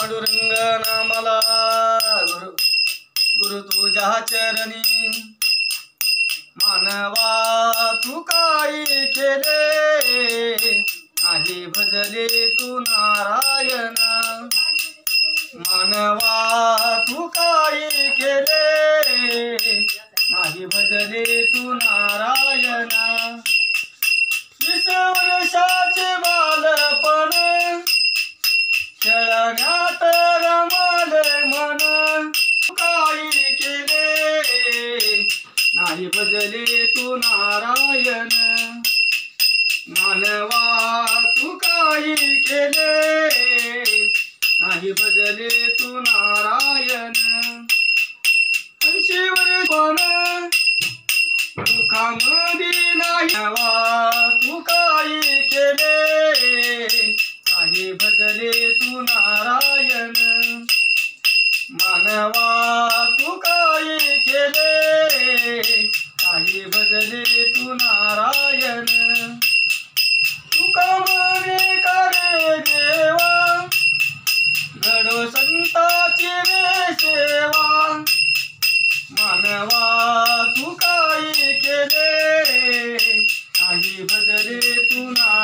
पांडुरंग नामला गुरु गुरु तुझ्या चरणी मानवा तू काही केले नाही भजले तू नारायण मानवा तू काही केले नाही भजले तू नारायण 20 वर्षाचे बालपण खेळण्यात रमले मन काही केले नाही भजले तू नारायण मानवा तू काही केले नाही भजले तू नारायण 80 वर्षान मुखामध्ये नाही तू काही केले नाही भजले तू नारायण मानवा तू काही केले नाही भजले तू नारायण तुका म्हणे करे देवा घडो संताची रे सेवा मानवा तू काही केले नाही भजले तू नारायण